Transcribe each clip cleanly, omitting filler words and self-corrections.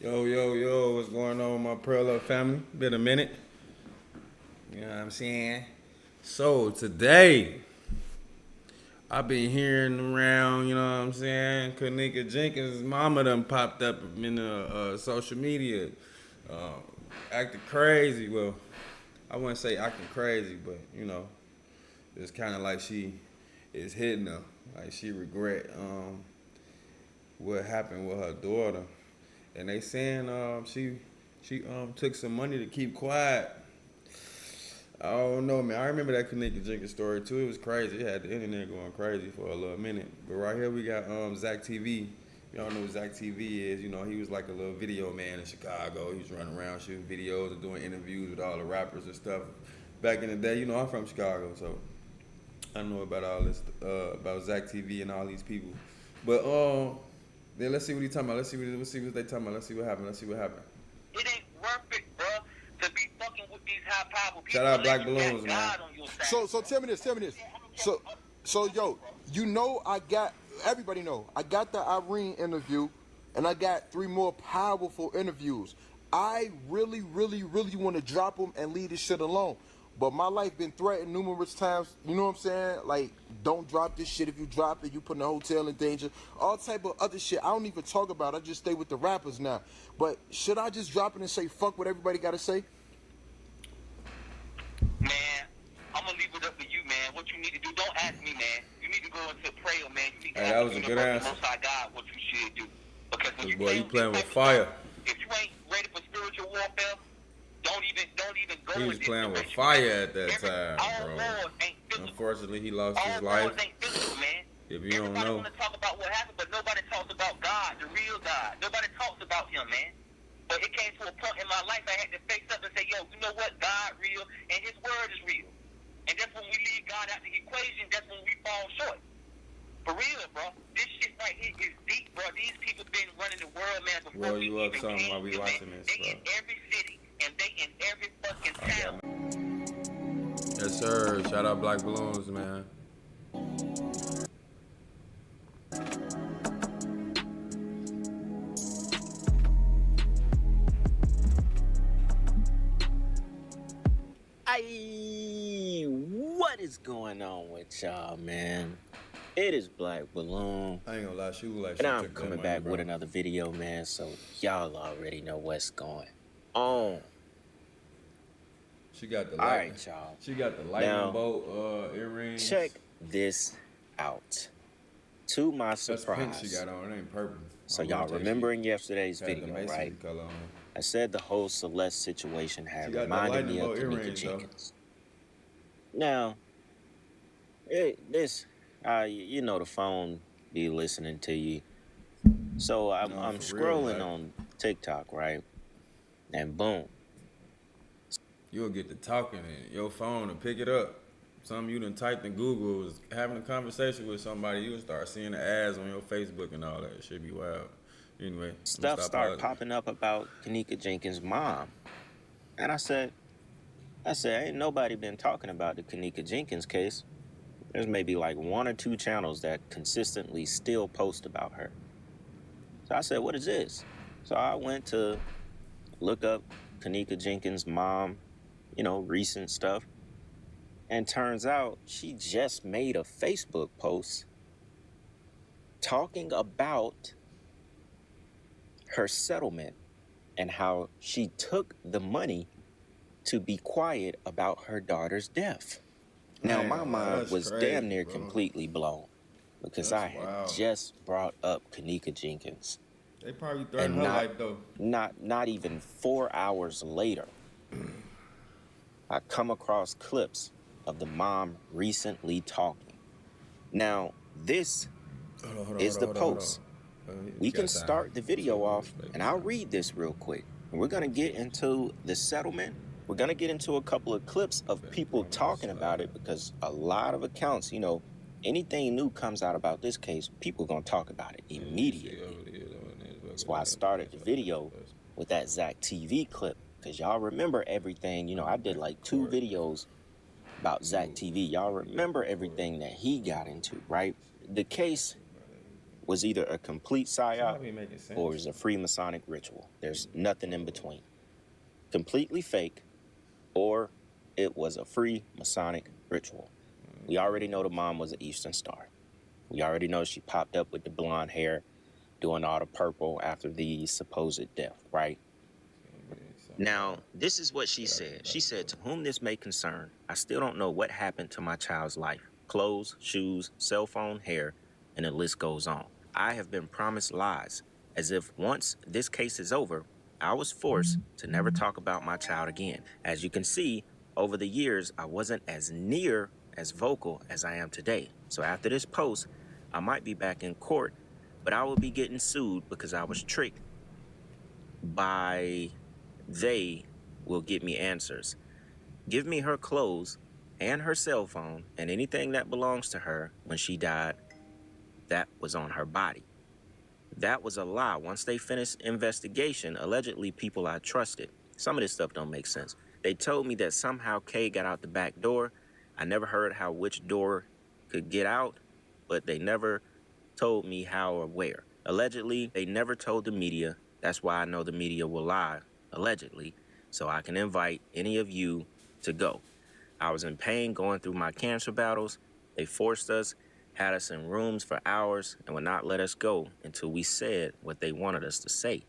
Yo, yo, yo, what's going on with my Pearl Up family? Been a minute. You know what I'm saying? So, today, I've been hearing around, you know what I'm saying? Kenneka Jenkins' mama done popped up in the social media, uh, acting crazy. Well, I wouldn't say acting crazy, but, it's kind of like she is hitting her. Like she regret what happened with her daughter. And they saying she took some money to keep quiet. I don't know, man. I remember that Kenneka Jenkins story too. It was crazy. It had the internet going crazy for a little minute. But right here we got Zach TV. Y'all know what Zach TV is. You know, he was like a little video man in Chicago. He was running around shooting videos and doing interviews with all the rappers and stuff. Back in the day, you know, I'm from Chicago, so I know about all this about Zach TV and all these people. But then let's see what he talking about. Let's see what they talking about. Let's see what happened. Let's see what happened. It ain't worth it, bro, to be fucking with these high powerful people. Shout out Black Balloons, man. So tell me this. So yo, you know everybody know I got the Irene interview, and I got 3 more powerful interviews. I really want to drop them and leave this shit alone. But my life been threatened numerous times. You know what I'm saying? Like, don't drop this shit. If you drop it, you put the hotel in danger. All type of other shit I don't even talk about. I just stay with the rappers now. But should I just drop it and say fuck what everybody got to say? Man, I'm gonna leave it up to you, man. What you need to do, don't ask me, man. You need to go into prayer, man. You need to Hey, that was a good answer. Most High God, what you should do. Because when you playing with fire. If you ain't ready for spiritual warfare, don't even go. He was playing with fire at that time, bro. Unfortunately, he lost his life. Man. If you don't know, everybody want to talk about what happened, but nobody talks about God, the real God. Nobody talks about Him, man. But it came to a point in my life I had to face up and say, yo, you know what? God real, and His word is real. And that's when we leave God out the equation. That's when we fall short. For real, bro. This shit right here is deep, bro. These people been running the world, man. Before roll you up something while we watching this, they in every city and they in every fucking town. Yes, sir. Shout out Black Balloons, man. What is going on with y'all, man? It is Black Balloon. I ain't gonna lie, she look like she and I'm took coming that back money, with another video, man, so y'all already know what's going on. She got the Alright, y'all. She got the lightning bolt earrings. Check this out. To my That's surprise. pink she got on. It ain't purple. So y'all remember in yesterday's video, right? Color on. I said the whole Celeste situation had reminded me of Kenneka Jenkins. Now, you know the phone be listening to you. So I'm scrolling on TikTok, right? And boom. You'll get to talking and your phone will pick it up. Something you done typed in Google was having a conversation with somebody, you'll start seeing the ads on your Facebook and all that. It should be wild. Anyway. Stuff started popping up about Kenneka Jenkins' mom. And I said, ain't nobody been talking about the Kenneka Jenkins case. There's maybe like 1 or 2 channels that consistently still post about her. So I said, what is this? So I went to look up Kenneka Jenkins' mom, recent stuff. And turns out she just made a Facebook post talking about her settlement and how she took the money to be quiet about her daughter's death. Now, my mind was damn near completely blown because I had just brought up Kenneka Jenkins. They probably threatened her life, though. Not even 4 hours later, I come across clips of the mom recently talking. Now, this is the post. We can start the video off, and I'll read this real quick. And we're going to get into the settlement. We're going to get into a couple of clips of people talking about it because a lot of accounts, anything new comes out about this case, people are going to talk about it immediately. That's why I started the video with that Zach TV clip because y'all remember everything. I did like 2 videos about Zach TV. Y'all remember everything that he got into, right? The case was either a complete psyop Probably making sense. or was a Freemasonic ritual. There's nothing in between. Completely fake, or it was a Freemasonic ritual. We already know the mom was an Eastern Star. We already know she popped up with the blonde hair, doing all the purple after the supposed death, right? Now, this is what she said. She said, "To whom this may concern, I still don't know what happened to my child's life. Clothes, shoes, cell phone, hair, and the list goes on. I have been promised lies, as if once this case is over, I was forced to never talk about my child again. As you can see, over the years, I wasn't as near as vocal as I am today. So after this post, I might be back in court, but I will be getting sued because I was tricked by they will get me answers. Give me her clothes and her cell phone and anything that belongs to her when she died that was on her body." That was a lie. Once they finished investigation, allegedly people I trusted. Some of this stuff don't make sense. They told me that somehow Kay got out the back door. I never heard how which door could get out, but they never told me how or where. Allegedly, they never told the media. That's why I know the media will lie, allegedly, so I can invite any of you to go. I was in pain going through my cancer battles. They forced us, had us in rooms for hours, and would not let us go until we said what they wanted us to say.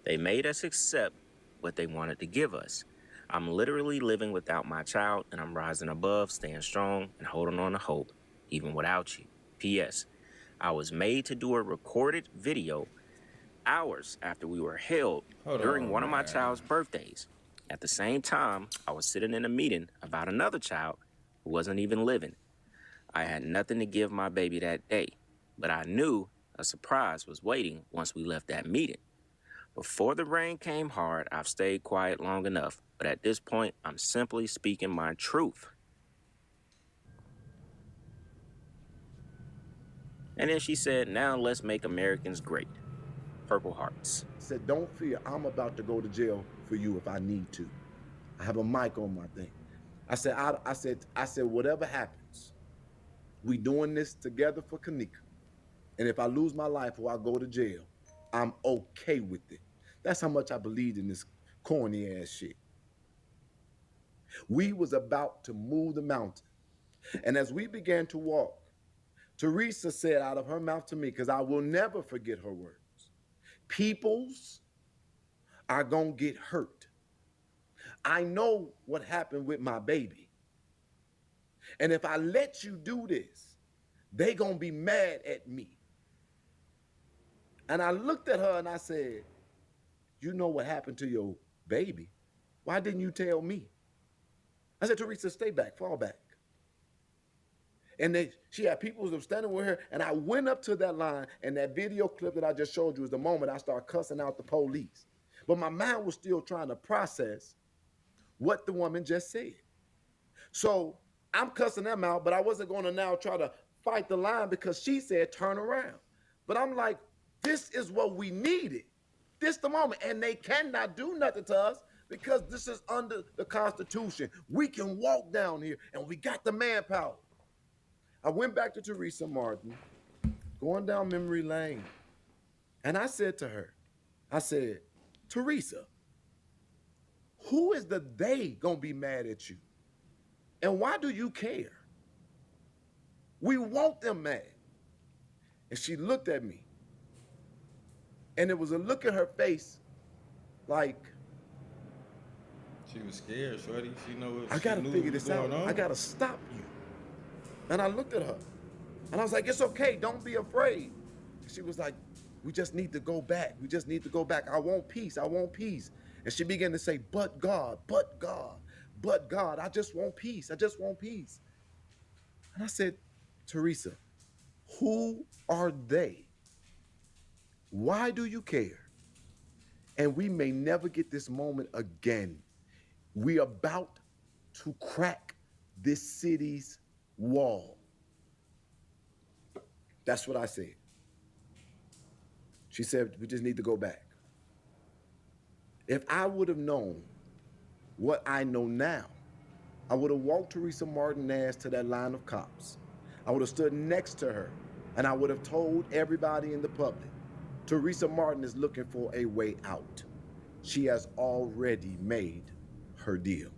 They made us accept what they wanted to give us. I'm literally living without my child, and I'm rising above, staying strong, and holding on to hope, even without you. P.S. I was made to do a recorded video hours after we were held during one of my child's birthdays. At the same time, I was sitting in a meeting about another child who wasn't even living. I had nothing to give my baby that day, but I knew a surprise was waiting once we left that meeting. Before the rain came hard, I've stayed quiet long enough, but at this point, I'm simply speaking my truth. And then she said, "Now let's make Americans great." Purple hearts. Said, "Don't fear, I'm about to go to jail for you if I need to. I have a mic on my thing." I said, "Whatever happens, we doing this together for Kenneka. And if I lose my life or I go to jail, I'm okay with it." That's how much I believed in this corny ass shit. We was about to move the mountain. And as we began to walk, Teresa said out of her mouth to me, because I will never forget her words, "Peoples are gonna get hurt. I know what happened with my baby. And if I let you do this, they gonna be mad at me." And I looked at her and I said, "You know what happened to your baby. Why didn't you tell me?" I said, "Teresa, stay back, fall back." And she had people who were standing with her, and I went up to that line, and that video clip that I just showed you is the moment I started cussing out the police. But my mind was still trying to process what the woman just said. So I'm cussing them out, but I wasn't going to now try to fight the line because she said turn around. But I'm like, this is what we needed. This the moment. And they cannot do nothing to us because this is under the Constitution. We can walk down here and we got the manpower. I went back to Teresa Martin, going down memory lane. And I said to her, I said, "Teresa, who is the they gonna be mad at you? And why do you care? We want them mad." And she looked at me. And it was a look in her face like, She was scared, shorty. She know what I gotta she knew figure what was this out. going on. I gotta stop you. And I looked at her. And I was like, "It's okay, don't be afraid." She was like, "We just need to go back. We just need to go back. I want peace. I want peace." And she began to say, "But God, but God, but God. I just want peace. I just want peace." And I said, "Teresa, who are they? Why do you care? And we may never get this moment again. We about to crack this city's wall." That's what I said. She said, "We just need to go back." If I would have known what I know now, I would have walked Teresa Martin ass to that line of cops. I would have stood next to her And I would have told everybody in the public, Teresa Martin is looking for a way out. She has already made her deal.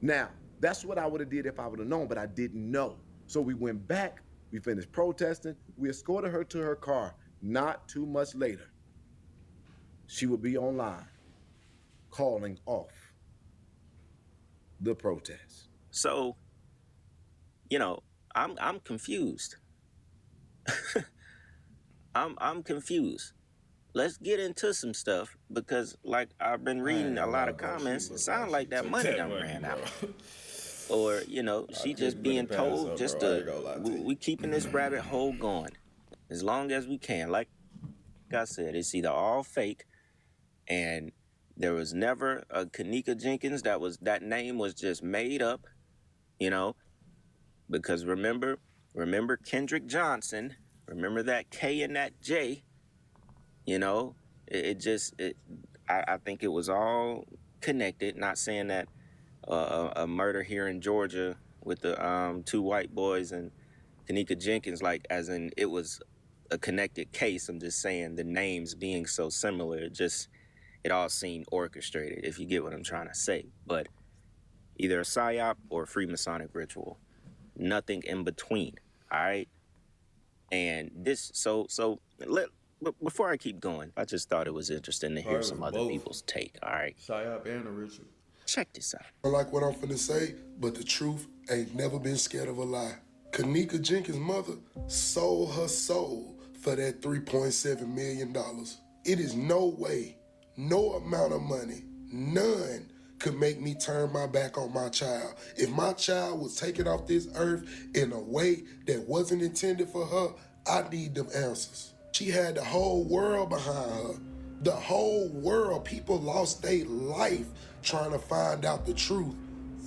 Now, that's what I would have did if I would have known, but I didn't know. So we went back, we finished protesting, we escorted her to her car. Not too much later, she would be online calling off the protest. So, I'm confused. I'm confused. Let's get into some stuff because, like, I've been reading a lot of comments. It sounds like that money done ran out. Or, she just being told just we keeping this rabbit hole going as long as we can. Like I said, it's either all fake, and there was never a Kenneka Jenkins. That name was just made up, because remember Kendrick Johnson, remember that K and that J, I think it was all connected. Not saying that a murder here in Georgia with the 2 white boys and Kenneka Jenkins, like as in it was a connected case. I'm just saying the names being so similar, it all seemed orchestrated, if you get what I'm trying to say. But either a psyop or a Freemasonic ritual, nothing in between. All right. And this, before I keep going, I just thought it was interesting to hear some other people's take. All right. Psyop and a ritual. Check this out. I like what I'm finna say, but the truth ain't never been scared of a lie. Kenneka Jenkins' mother sold her soul for that $3.7 million. It is no way, no amount of money, none could make me turn my back on my child. If my child was taken off this earth in a way that wasn't intended for her, I need them answers. She had the whole world behind her. The whole world. People lost their life trying to find out the truth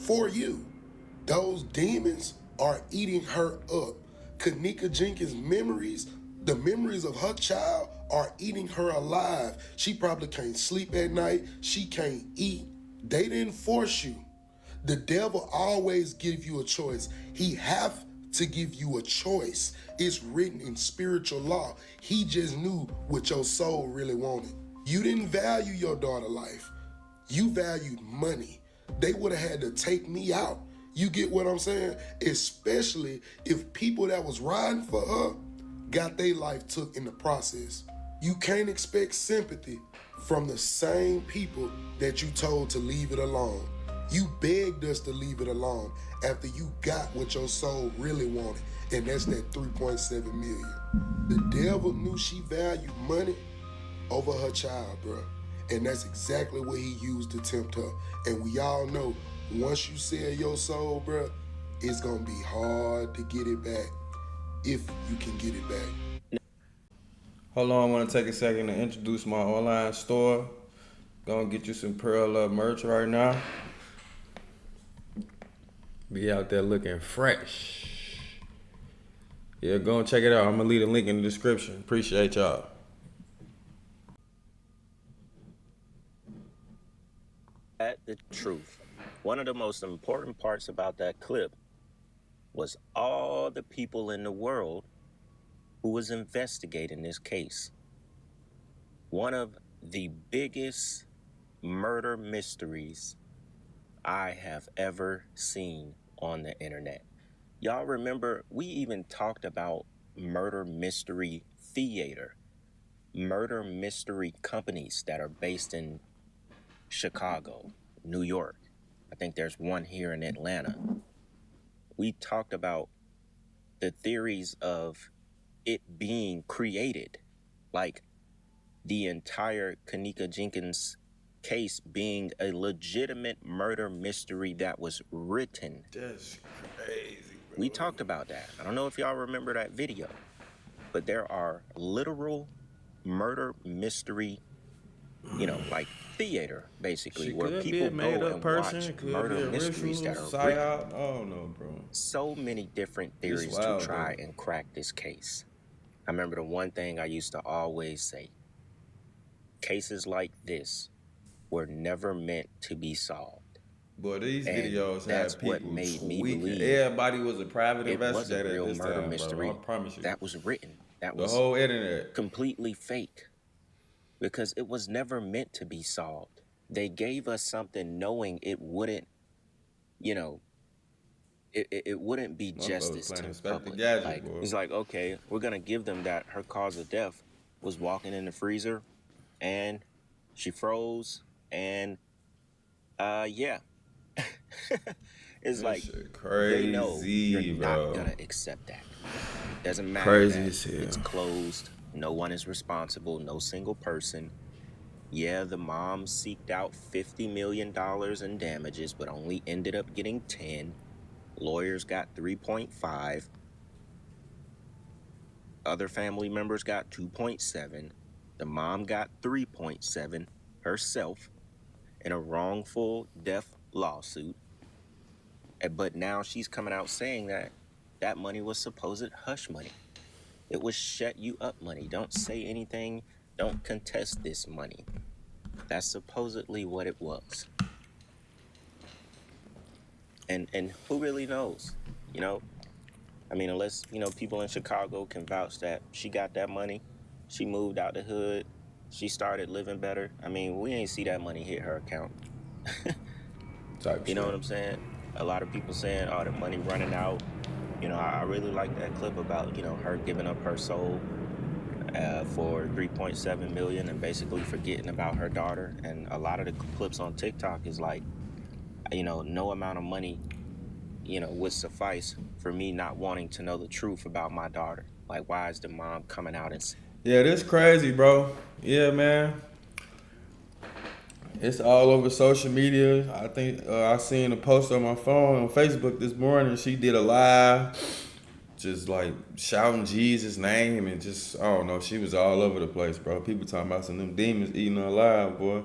for you. Those demons are eating her up. Kenneka Jenkins' memories, the memories of her child, are eating her alive. She probably can't sleep at night. She can't eat. They didn't force you. The devil always gives you a choice. He have to give you a choice. It's written in spiritual law. He just knew what your soul really wanted. You didn't value your daughter's life. You valued money. They would have had to take me out. You get what I'm saying? Especially if people that was riding for her got their life took in the process. You can't expect sympathy from the same people that you told to leave it alone. You begged us to leave it alone after you got what your soul really wanted, and that's that 3.7 million. The devil knew she valued money over her child, bro. And that's exactly what he used to tempt her. And we all know, once you sell your soul, bro, it's gonna be hard to get it back, if you can get it back. Hold on, I want to take a second to introduce my online store. Gonna get you some Pearl Up merch right now. Be out there looking fresh. Yeah, go and check it out. I'm gonna leave a link in the description. Appreciate y'all. The truth. One of the most important parts about that clip was all the people in the world who was investigating this case. One of the biggest murder mysteries I have ever seen on the internet. Y'all remember, we even talked about murder mystery theater, murder mystery companies that are based in Chicago, New York. I think there's one here in Atlanta. We talked about the theories of it being created, like the entire Kenneka Jenkins case being a legitimate murder mystery that was written. That's crazy, bro. We talked about that. I don't know if y'all remember that video, but there are literal murder mystery, like theater, basically, where people go and watch murder mysteries that are written. I don't know, bro. So many different theories to try and crack this case. I remember the one thing I used to always say: cases like this were never meant to be solved. Boy, these And videos that's had what people made me tweaking. believe Everybody was a private it was a investigator at real this murder time, bro. I mystery promise you. that was written, that The was whole internet. completely fake, because it was never meant to be solved. They gave us something knowing it wouldn't, you know, it wouldn't be Motherfuckers justice to playing the Inspector public. Gadget, Like, boy. it's like, okay, we're going to give them that her cause of death was walking in the freezer and she froze and, yeah. It's This like, shit they know you're crazy, not bro. going to accept that. Doesn't matter Crazy that as hell. it's closed. No one is responsible. No single person. Yeah, the mom seeked out $50 million in damages, but only ended up getting 10. Lawyers got 3.5. Other family members got 2.7. The mom got 3.7 herself in a wrongful death lawsuit. But now she's coming out saying that that money was supposed hush money. It was shut you up money. Don't say anything. Don't contest this money. That's supposedly what it was. And who really knows? You know? I mean, unless, people in Chicago can vouch that she got that money, she moved out the hood, she started living better. I mean, we ain't see that money hit her account. Type You know shit. what I'm saying? A lot of people saying, oh, the money running out. I really like that clip about, her giving up her soul for 3.7 million and basically forgetting about her daughter. And a lot of the clips on TikTok is like, no amount of money, would suffice for me not wanting to know the truth about my daughter. Like, why is the mom coming out and Yeah, this crazy, bro. Yeah, man. It's all over social media. I think I seen a post on my phone on Facebook this morning. She did a live, just like shouting Jesus' name and just, I don't know. She was all over the place, bro. People talking about some of them demons eating her alive, boy,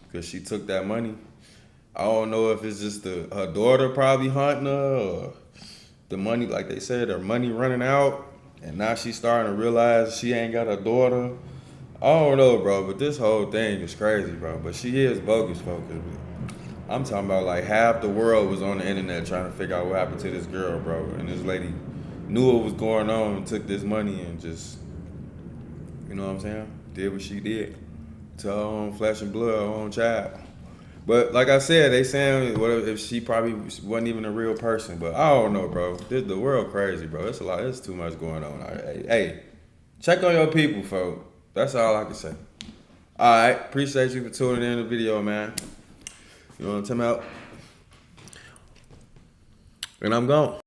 because she took that money. I don't know if it's just her daughter probably hunting her or the money, like they said, her money running out, and now she's starting to realize she ain't got a daughter. I don't know, bro, but this whole thing is crazy, bro. But she is bogus focused. I'm talking about like half the world was on the internet trying to figure out what happened to this girl, bro. And this lady knew what was going on and took this money and just, you know what I'm saying, did what she did to her own flesh and blood, her own child. But like I said, they saying what if she probably wasn't even a real person. But I don't know, bro. The world crazy, bro. It's a lot. It's too much going on. Hey, check on your people, folks. That's all I can say. All right. Appreciate you for tuning in the video, man. You know what I'm talking about? And I'm gone.